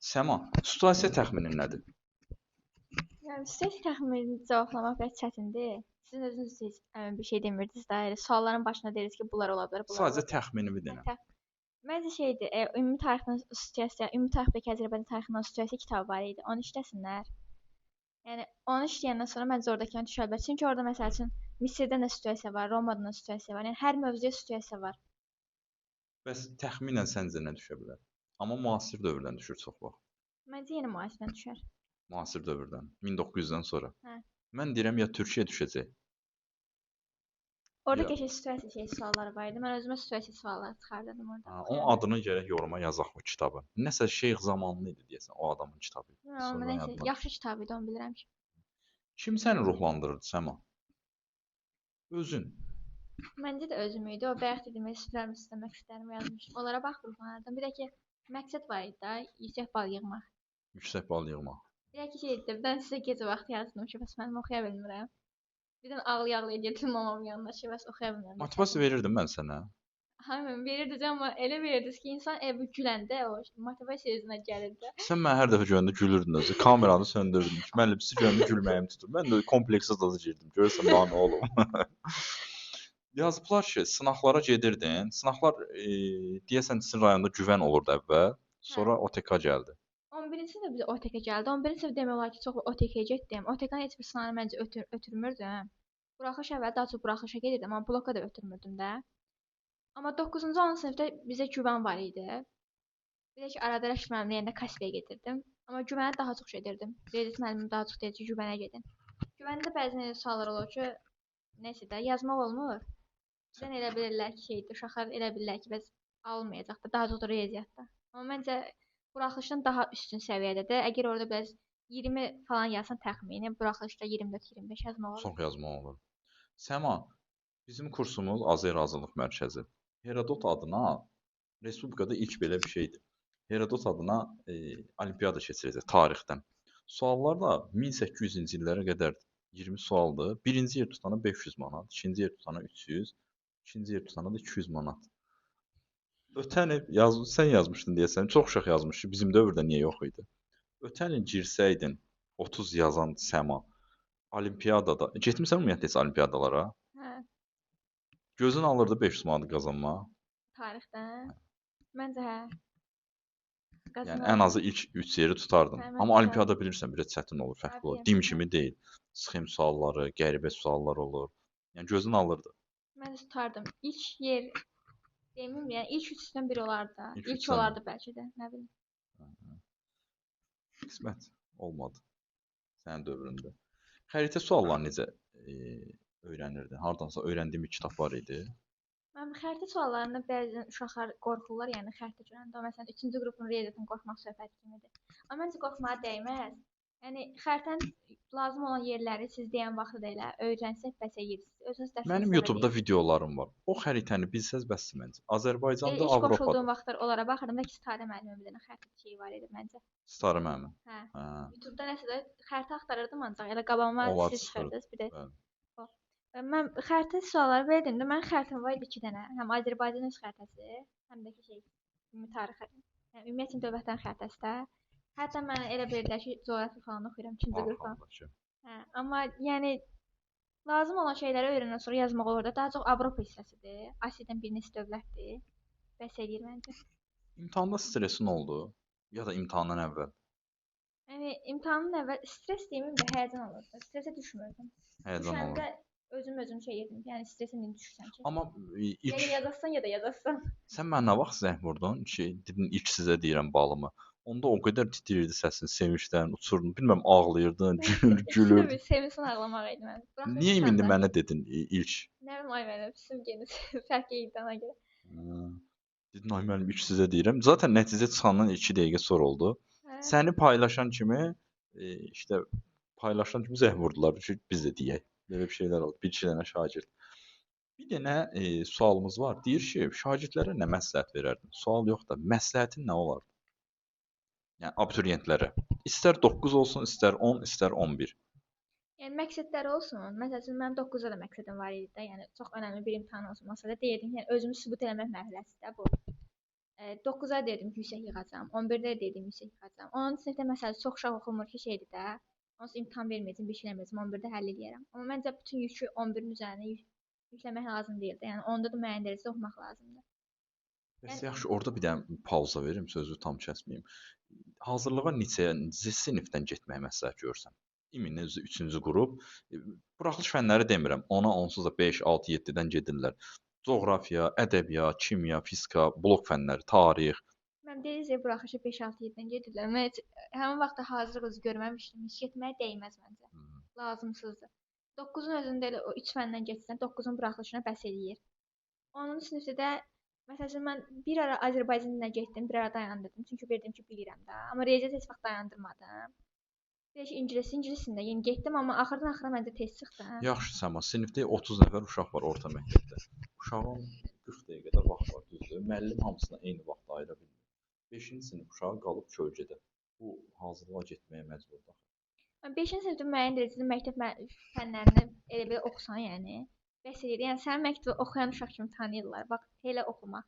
Səma, situasiya təxminin nədir? Yəni stress təxminini cavablamaq biraz çətindir. Sizin özünüz heç bir şey demirdiniz də, elə sualların başına dediniz ki, bunlar ola bilər, bunlar ola Sadəcə bilər. təxminimi denəm. Məncə şeydir, ümumi tarixdən situasiya, ümumi tarixdəki Azərbaycan tarixindən situasiya kitabı var idi. Onu işləsinlər. Yəni onu işləyəndən sonra məncə oradakını düşə bilər. Çünki orada məsəl üçün Misirdə də situasiya var, Romada da situasiya var. Yəni hər mövzuya situasiya var. Bəs təxminən səncə nə düşə bilər? Amma müasir dövrdən düşür çox vaxt. Məncə yenə müasirdən düşər. Müasir dövrdən, 1900-dən sonra. Hə. Mən deyirəm ya Türkiyə düşəcək. Orada Ya, keçən situasiya sualları var idi. Mən özümə situasiya sualları çıxardım orada. onun adını gərək yoruma yazaq bu kitabı. Nəsə Şeyx zamanlı idi deyəsən o adamın kitabı. Amma Sonra nəysə, yadıma yaxşı düşdü. kitab idi, onu bilirəm ki. Kim səni ruhlandırırdı Səma? Özün. Məncə də özüm idi. O bayaq dediyim istəmək istərimi yazmışdım. Onlara baxırdım. Bir də ki, məqsəd var idi da, yüksək bal yığmaq. Yüksək bal yığmaq. Bir də ki, şey idi, mən sizə gecə vaxtı yazdım ki, bəs mən oxuya bilmirəm. Birdən ağlaya-ağlaya gedirdim mamamın yanına ki, bəs oxuya bilmirəm. Motivasiya verirdim mən sənə. Həmin verirdiniz amma elə verirdiniz ki, insan bu güləndə o motivasiya özünə gəlirdi. Sən mənə hər dəfə görəndə gülürdün özü. Kameranı söndürdün. Müəllim sizi görəndə gülməyim tutur. Mən də kompleksə dazı girdim. Görürsən daha nə olub? Yazıblar ki, sınaqlara gedirdin. Sınaqlar deyəsən sizin rayonda güvən olurdu əvvəl. Sonra OTK gəldi. 11-ci sinifdə bizə OTK gəldi. 11-ci sinif demək olar ki, çox OTK-yə getdim. OTK-nın heç bir sınağını məncə ötürmürdüm. Buraxılış əvvəl daha çox buraxılışa gedirdim, amma bloka da ötürmürdüm də. Amma 9-cu 10 sinifdə bizə güvən var idi. Bir də ki, arada rəşk müəlliminin yanında Kaspiyə gedirdim. Amma güvənə daha çox gedirdim. Redis müəllimim daha çox deyir ki, güvənə gedin. Güvəndə bəzən elə suallar olur ki, nəsə də yazmaq olmur. Sən elə bilirlər ki, şeydir, uşaqlar elə bilirlər ki, bəs alınmayacaq da, daha çox da riyaziyyatda. Amma məncə buraxılışdan daha üstün səviyyədədir. Əgər orada bəs 20 falan yazsan təxmini, buraxılışda 24-25 yazmaq olur. Çox yazmaq olur. Səma, bizim kursumuz Azər Razılıq Mərkəzi. Herodot adına respublikada ilk belə bir şeydir. Herodot adına olimpiyada keçiriləcək tarixdən. Suallar da 1800-cü illərə qədər 20 sualdır. Birinci yer tutana 500 manat, ikinci yer tutana 300, ikinci yer tutana da 200 manat. Ötən il sən yazmışdın deyəsən, çox uşaq yazmışdı. Bizim dövrdə niyə yox idi? Ötən il girsəydin 30 yazan Səma olimpiyadada, getmisən ümumiyyətlə heç olimpiyadalara? Hə, Gözün alırdı 500 manat qazanmaq. tarixdən. Məncə hə. Yəni Qazanardım. ən azı ilk 3 yeri tutardın. Hə, mən Amma tutardım. olimpiyada bilirsən biraz çətin olur, fərqli olur. Dim kimi deyil. Sxem sualları, qəribə suallar olur. Yəni gözün alırdı. Mən tutardım. İlk yer deməyim, yəni ilk 3-dən biri olardı da. İlk İlk üçdən olardı bəlkə də, nə bilim. Qismət olmadı sənin dövründə. Xəritə suallarını necə öyrənirdin? Hardansa öyrəndiyin bir kitab var idi. Mən xəritə suallarında bəzən uşaqlar qorxurlar, yəni xəritə görəndə. O məsələn 3-cü qrupun riyaziyyatdan qorxmaq söhbəti kimidir. Amma məncə qorxmağa dəyməz. Yəni xəritənin lazım olan yerləri siz deyən vaxtda da elə öyrənsək bəs yeyirsiniz. Özünüz dərsiniz. Mənim YouTube-da videolarım var. O xəritəni bilsəz bəsdir məncə. Azərbaycanda, İlk Avropada. qoşulduğum vaxtlar onlara baxırdım da ki, Starə müəllimin bir dənə xəritə şeyi var idi məncə. Starı müəllim. Hə. Hə. YouTube-da nəsə də xəritə axtarırdım ancaq elə qabağıma Onlar siz çıxırdı. çıxırdınız bir də. Bəli. Mən xəritə sualları verdim də mənim xəritəm var idi 2 dənə. Həm Azərbaycan öz xəritəsi, həm də ki ümumi tarixi. Yəni ümumiyyətlə dövlətlərin xəritəsi də. Hətta mən elə birdilər ki, coğrafiya falan oxuyuram 2-ci qrupdan. Hə, amma yəni lazım olan şeyləri öyrənəndən sonra yazmaq olur da. Daha çox Avropa hissəsidir. Asiyadan bir neçə dövlətdir. Bəs eləyir məncə. İmtahanda stressin oldu ya da imtahandan əvvəl? Yəni imtahandan əvvəl stres deməyim də həyəcan olurdu. Stresə düşmürdüm. Həyəcan olur. Düşəndə özüm şey edirdim. Yəni stresə indi düşürsən ki. Amma ilk Ya yazarsan ya da yazarsan. sən mənə nə vaxt zəng vurdun ki, dedin ilk sizə deyirəm balımı. Onda o qədər titrirdi səsin, sevincdən uçurdun. Bilməm ağlayırdın, gülürdün. Sevinsin ağlamaq idi mən. Niyə indi mənə dedin ilk? Nə bilim ay mənim süngeniz fərqli idi ona görə. Dedin ay müəllim ilk sizə deyirəm. Zaten nəticə çıxandan 2 dəqiqə sonra oldu. Səni paylaşan kimi işte paylaşan kimi zəng vurdular ki, biz də deyək. Belə bir şeylər oldu. Bir iki dənə şagird. Bir dənə sualımız var. Deyir ki, şagirdlərə nə məsləhət verərdin? Sual yox da, məsləhətin nə olardı? Yəni abituriyentlərə. İstər 9 olsun, istər 10, istər 11. Yəni məqsədləri olsun. Məsələn, mənim 9-da da məqsədim var idi də. Yəni çox önəmli bir imtahan olsun. Məsələn, deyirdim, yəni özümü sübut eləmək mərhələsidir bu. 9-a dedim ki, yüksək yığacam. 11-də dedim yüksək yığacam. Onun sinifdə məsələ çox uşaq oxumur ki, şeydir də. Onsuz imtahan verməyəcəm, bir şey eləməyəcəm. 11-də həll eləyərəm. Amma məncə bütün yükü 11-in üzərinə yükləmək lazım deyil də. Yəni onda da müəyyən dərəcədə oxumaq lazımdır. Bəs Yəni yaxşı, orada bir dənə pauza verim, sözü tam kəsməyim. Hazırlığa neçə sinifdən getməyi məsləhət görürsən? İminə üzrə 3-cü qrup. Buraxılış fənləri demirəm. Ona onsuz da 5, 6, 7-dən gedirlər. Coğrafiya, ədəbiyyat, kimya, fizika, blok fənləri, tarix. mən deyirəm buraxışı 5-6-7-dən gedirlər. Mən heç həmin vaxtda hazırlıq özü görməmişdim. Heç getməyə dəyməz məncə. Lazımsızdır. 9-un özündə elə o 3 fəndən getsən, 9-un buraxılışına bəs eləyir. Onun sinifdə də məsələn mən bir ara Azərbaycan dilinə getdim, bir ara dayandırdım. Çünki bildim ki, bilirəm də. Amma riyaziyyat heç vaxt dayandırmadım. Bir də ingilisində yenə getdim, amma axırdan axıra məncə tez çıxdı. Yaxşı Səma, sinifdə 30 nəfər uşaq var orta məktəbdə. Uşağın 40 dəqiqədə vaxt var, düzdür? Müəllim hamısına eyni vaxt ayıra bilmir. 5-ci sinif uşağı qalıb kölgədə. Bu hazırlığa getməyə məcburdur. 5-ci sinifdə müəyyən dərəcədə məktəb fənlərini elə belə oxusan, yəni bəs eləyir. Yəni sənin məktəbdə oxuyan uşaq kimi tanıyırlar. Bax, elə oxumaq.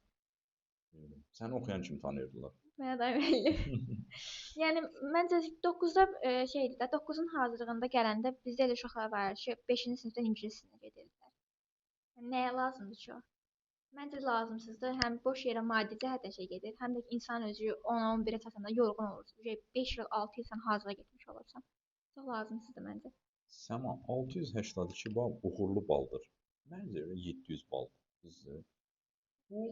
Səni oxuyan kimi tanıyırdılar. Mənə də müəllim. Yəni məncə 9-da şeydir də, 9-un hazırlığında gələndə bizdə elə uşaqlar var ki, 5-ci sinifdən ingilis dilinə gedirlər. Yəni nəyə lazımdır ki o? Məncə lazımsızdır. Həm boş yerə maddi cəhətdən şey gedir, həm də ki, insan özü 10-11-ə çatanda yorğun olur. 5 il, 6 il sən hazırlığa getmiş olursan. Çox lazımsızdır məncə. Səma, 682 bal uğurlu baldır. Məncə 700 bal. Düzdür? Bu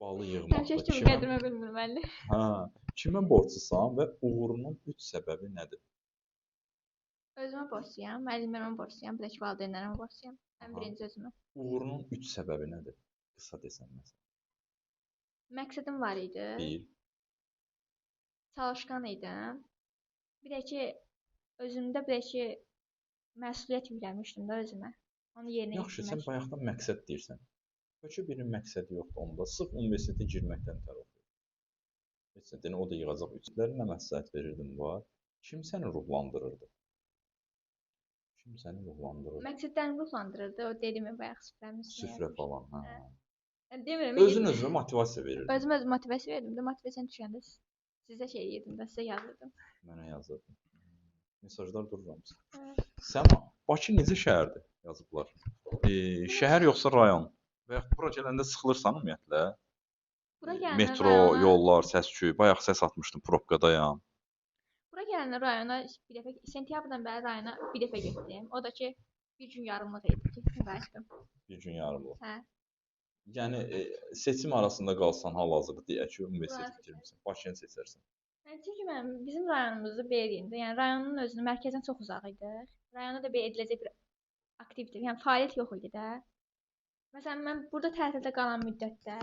balı yığmaqda Həmişə kimi qədrimə bilmir müəllim. Hə, kimə borclusan və uğurunun 3 səbəbi nədir? Özümə borcluyam, müəllimlərimə borcluyam, bir də ki, valideynlərimə borcluyam. Ən birinci özümə. Uğurunun 3 səbəbi nədir? Qısa desən məsələn. Məqsədim var idi. Bir. Çalışqan idim. Bir də ki, özümdə bir də ki, məsuliyyət yükləmişdim də özümə. Onu yerinə Yaxşı, sən yetirmək. bayaqdan məqsəd deyirsən. Bəlkə birinin məqsədi yoxdur onda. Sırf universitetə girməkdən tər oxuyur. Məsələn, o da yığacaq üçləri nə məsləhət verirdim var? Kim səni ruhlandırırdı? Kim səni ruhlandırırdı? Məqsədlərimi ruhlandırırdı. O dediyimi bayaq süfrəmizdə. Süfrə falan, hə. Demirəm. Özün-özünə motivasiya verirdin. Özüm motivasiya verdim də, motivasiyanı düşəndə sizə şey edirdim də, sizə yazırdım. Mənə yazırdın. Mesajlar durur hamısı. Səma, Bakı necə şəhərdir? Yazıblar. Şəhər yoxsa rayon? Və yaxud bura gələndə sıxılırsan ümumiyyətlə? Bura gələndə Metro, rayona, yollar, səs-küy. Bayaq səs atmışdım, probkadayam. bura gələndə rayona bir dəfə, sentyabrdan bəri rayona bir dəfə getdim. O da ki, bir gün yarımlıq idi. Getdim, qayıtdım. Bir gün yarımlıq. Hə. Yəni seçim arasında qalsan hal-hazırda deyək ki, universitet bitirmisən, Bakını seçərsən. Yəni çünki bizim rayonumuzda belə deyim də, yəni rayonun özünü mərkəzdən çox uzaq idi. Rayonda da belə ediləcək bir aktivite, yəni fəaliyyət yox idi də. Məsələn, mən burada tətildə qalan müddətdə,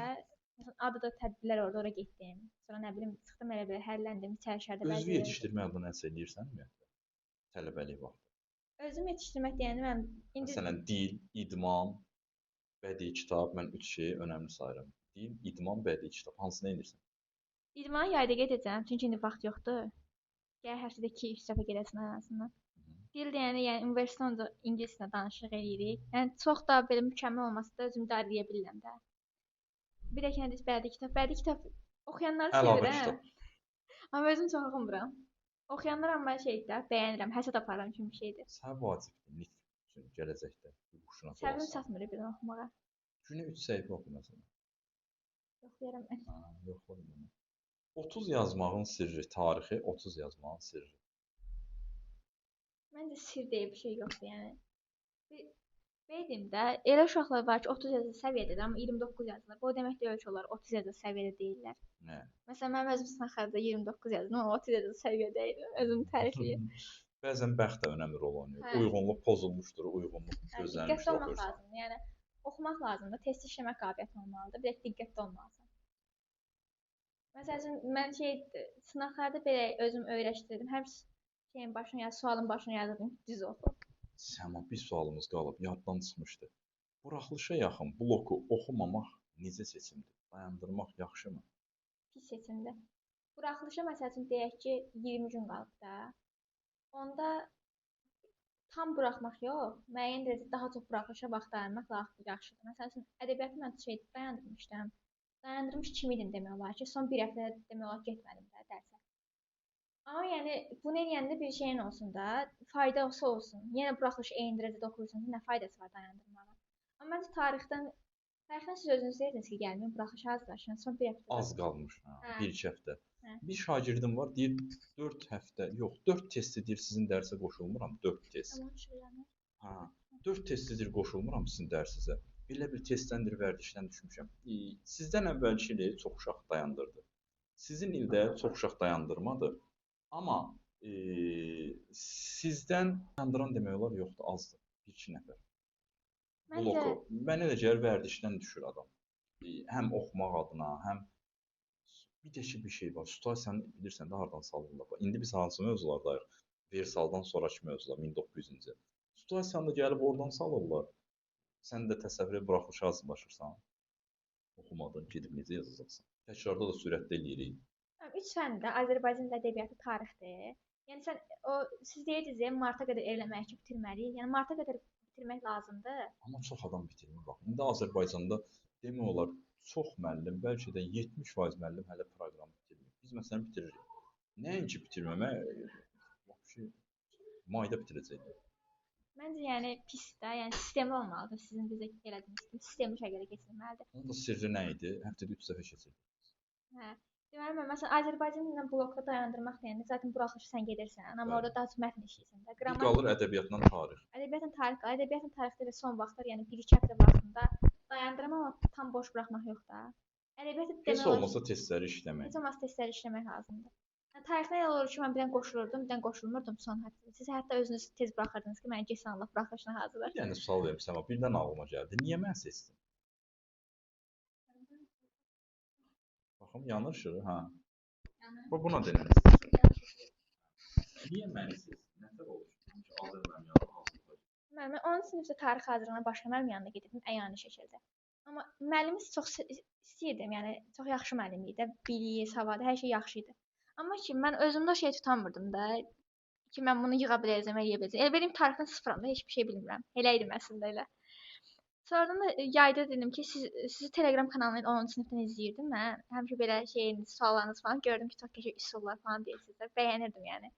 məsələn, adada tədbirlər oldu, ora getdim. Sonra nə bilim, çıxdım elə belə hərləndim, içəri-şəhərdə Özünü yetişdirmək adına nəsə eləyirsən ümumiyyətlə? Tələbəlik vaxtı. Özümü yetişdirmək deyəndə mən indi Məsələn, dil, idman, bədii kitab, mən 3 şeyi önəmli sayıram. Dil, idman, bədii kitab. Hansını edirsən? idmana yayda gedəcəm, çünki indi vaxt yoxdur. Gəl həftədə 2-3 dəfə gedəsən ən azından. Dil deyəndə, yəni universitetdə ingilis dilində danışıq eləyirik. Yəni çox da belə mükəmməl olmasa da özümü idarə edə bilirəm də. Bir də ki, yəni bədii kitab oxuyanları Əlavə sevirəm. kitab. Amma özüm çox oxumuram. Oxuyanlar amma şeydə bəyənirəm, həsəd aparıram kimi bir şeydir. Sən vacibdir nitq üçün gələcəkdə hüquqşünas Səbrim olasan. çatmır bir oxumağa. Günə 3 səhifə oxu məsələn. Yoxlayıram mən. Yoxla bunu. 30 yazmağın sirri, tarixi 30 yazmağın sirri. Məncə sir deyə bir şey yoxdur, yəni. Deyim də, elə uşaqlar var ki, 30 yazı səviyyədədir, amma 29 yazılır. Bu o demək deyil ki, onlar 30 yazı səviyyədə deyillər. Nə? Məsələn, mən özüm sınaqlarda 29 yazdım, amma 30 yazı səviyyədə idim. Özümü tərifləyim. Bəzən bəxt də önəmli rol oynayır. Hə. Uyğunluq pozulmuşdur, uyğunluq Diqqətli gözlənilmişdir olmaq oxuyursan. lazımdır. Yəni oxumaq lazımdır, tez işləmə qabiliyyətin olmalıdır. Bir də diqqətli olmalısan. Məsələn, mən sınaqlarda belə özüm öyrəşdirdim. Hər şeyin başına, yəni sualın başına yazırdım ki, düz oxu. Səma, bir sualımız qalıb, yaddan çıxmışdı. Buraxılışa yaxın bloku oxumamaq necə seçimdir? Dayandırmaq yaxşımı? Pis seçimdir. Buraxılışa məsəl üçün deyək ki, 20 gün qalıb da. Onda tam buraxmaq yox, müəyyən dərəcədə daha çox buraxılışa vaxt ayırmaq yaxşıdır. Məsəl üçün ədəbiyyatı mən dayandırmışdım. dayandırmış kimi idim demək olar ki, son bir həftə demək olar getmədim də dərsə. Amma yəni bunu eləyəndə bir şeyin olsun da, fayda olsa olsun. Yenə buraxılış eyni dərəcədə oxuyursunuz, nə faydası var dayandırmağın? Amma məncə tarixdən siz özünüz deyirdiniz ki, gəlməyin buraxılışa hazırlaşın. Son bir həftə Az qalmış, hə, Hə. 1-2 həftə. Hə. Bir şagirdim var, deyir 4 həftə, yox, 4 testdir deyir sizin dərsə qoşulmuram, 4 test. Tamam şeylərlə. Hə, 4 testdir qoşulmuram sizin dərsinizə. Elə bir testdəndir, vərdişdən düşmüşəm. Sizdən əvvəlki il çox uşaq dayandırdı. Sizin ildə çox uşaq dayandırmadı. Amma sizdən dayandıran demək olar yoxdur, azdır. 1-2 nəfər. Bloku. Mənə elə gəlir vərdişdən düşür adam. Həm oxumaq adına, həm bir də ki bir şey var. Situasiyanı bilirsən də hardan salırlar. İndi biz hansı mövzulardayıq? Versaldan sonrakı mövzular 1900-cü. Situasiyanı da gəlib oradan salırlar. Sən də təsəvvürə buraxılışa hazırlaşırsan. Oxumadan gedib necə yazacaqsan? Təkrarda da sürətlə eləyirik. 3 fəndə Azərbaycan dili ədəbiyyatı tarixdir. Yəni siz deyirdiniz marta qədər eləmək ki, bitirməliyik. Yəni marta qədər bitirmək lazımdır. Amma çox adam bitirmir bax. İndi Azərbaycanda demək olar çox müəllim, bəlkə də 70% müəllim hələ proqramı bitirmir. Biz məsələn bitiririk. Nəinki bitirməmək, vəbşi mayda bitirəcəkdik. Məncə yəni pis də, yəni sistemli olmalıdır. Sizin bizə elədiyiniz kimi sistemli şəkildə keçirilməlidir. Onun da sirri nə idi? Həftədə 3 dəfə keçirdik. Hə. Deməli mən məsələn Azərbaycan dilini blokda dayandırmaq deyəndə zaten buraxılışı sən gedirsən, amma Bəli. orada daha çox mətn işləyirsən də. Bir qalır ədəbiyyatla tarix. Ədəbiyyatla tarixdə də son vaxtlar, yəni 1-2 həftə vaxtında dayandırma, amma tam boş buraxmaq yox da. Ədəbiyyatda Heç demək olar olmasa testləri işləmək. heç olmasa testləri işləmək lazımdır. Yəni tarixdən elə olur ki, mən birdən qoşulurdum, birdən qoşulmurdum son həftədə. Siz hətta özünüz tez buraxırdınız ki, məni keçən Allah buraxılışına hazırlar. Bir dənə sual verim sənə. Birdən ağlıma gəldi. Niyə mən seçdim? Baxım yanır işığı, hə. Bu buna denir. Niyə məni seçdin? Nətər olur? Çünki Azərbaycan hazırlayır. Mən 10 sinifdə tarix hazırlanan başqa müəllim yanına gedirdim əyani şəkildə. Amma müəllimi çox istəyirdim, yəni çox yaxşı müəllim idi, biliyi, savadı, hər şey yaxşı idi. Amma ki mən özümdə o şey tutamırdım da ki mən bunu yığa biləcəm, eləyə biləcəm. Elə benim tarixdən sıfıram da, heç bir şey bilmirəm. Elə idim əslində elə. Sonradan da yayda dedim ki, sizi Telegram kanalından 10-cu sinifdən izləyirdim mən. Həmişə belə suallarınız falan gördüm ki, çox qəşəng üsullar falan deyirsiniz də, bəyənirdim yəni.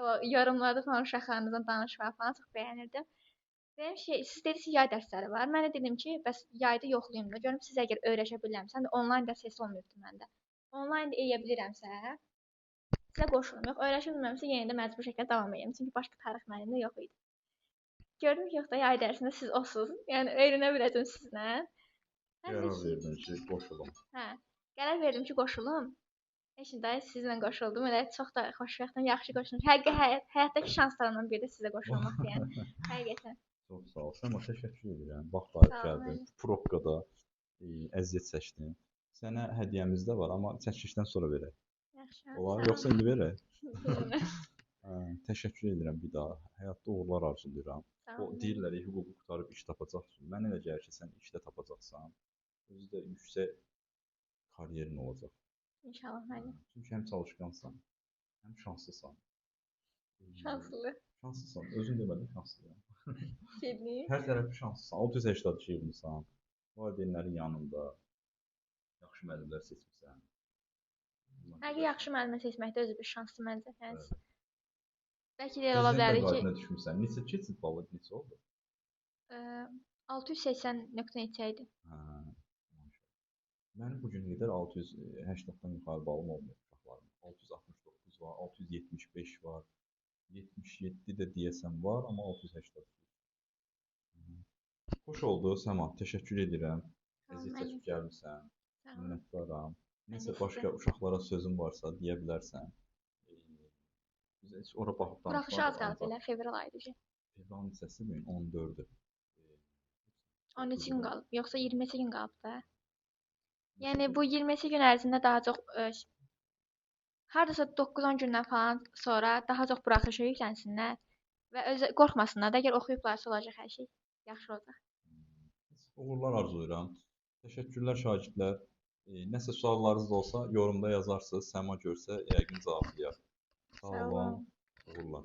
O yorumlarda falan uşaqlarınızdan danışmağı falan çox bəyənirdim. Dedim ki, siz dediniz ki, yay dərsləri var. Mən də dedim ki, bəs yayda yoxlayım da, görüm siz əgər öyrəşə bilərəmsə, də onlayn dərs heç olmayıbdı məndə. Onlayn da eləyə bilirəmsə, sizə qoşulum. Yox, öyrəşə bilmirəmsə, yenə də məcbur şəkildə davam edirəm. Çünki başqa tarix müəllimi də yox idi. Gördüm ki, yox da yay dərsində siz olsunuz. Yəni öyrənə biləcəm sizlə. Qərar verdim ki, qoşulum. Hə, qərar verdim ki, qoşulum. Heç də sizlə qoşuldum. Elə çox da xoşbəxtəm, yaxşı qoşulmuşam. Həyatdakı şanslarımdan biri də sizə qoşulmaqdır, yəni. Həqiqətən. Çox sağ ol. Sənə təşəkkür edirəm. Vaxt gəldin. Probkada əziyyət çəkdin. Sənə hədiyyəmiz də var, amma çəkilişdən sonra verək. Yaxşı. Olar, yoxsa indi verək? Təşəkkür edirəm bir daha. Həyatda uğurlar arzulayıram. O deyirlər, hüququ qurtarıb iş tapacaqsan. Mənə elə gəlir ki, sən işdə tapacaqsan. Özü də yüksək karyerin olacaq. İnşallah mənim. Çünki həm çalışqansan, həm şanslısan. Şanslı. Şanslısan. Özün demədin şanslıyam. Gedin. Hər tərəfli şanslısan. 682 yığmısan. Valideynlərin yanında. Yaxşı müəllimlər seçmisən. Həqiqi yaxşı müəllimə seçməkdə özü bir şansdır məncə. Yəni bəlkə də elə ola bilər ki, düşmüsən. Neçə keçid balı neçə oldu? 680.neçə idi. Hə. Mənim bu günə qədər 680-dan yuxarı balım olmuyor uşaqlarım. 669 var, 675 var. 77 də deyəsən var, amma 680. Xoş oldu Səma, təşəkkür edirəm. Əziz çəkib gəlmisən. Minnətdaram. Nəsə başqa uşaqlara sözün varsa deyə bilərsən. Biz heç ora baxıb danışmadıq. Buraxışı az qalıb elə fevral ayıdır. Fevralın neçəsi bu gün? 14-ü. 13 gün qalıb, yoxsa 22 gün qalıb da. Yəni bu 22 gün ərzində daha çox hardasa 9-10 gündən falan sonra daha çox buraxışa yüklənsinlər və qorxmasınlar da, əgər oxuyublarsa olacaq hər şey yaxşı olacaq. Uğurlar arzulayıram. Təşəkkürlər şagirdlər. Nəsə suallarınız olsa yorumda yazarsınız. Səma görsə yəqin cavablayar. Sağ olun. Uğurlar.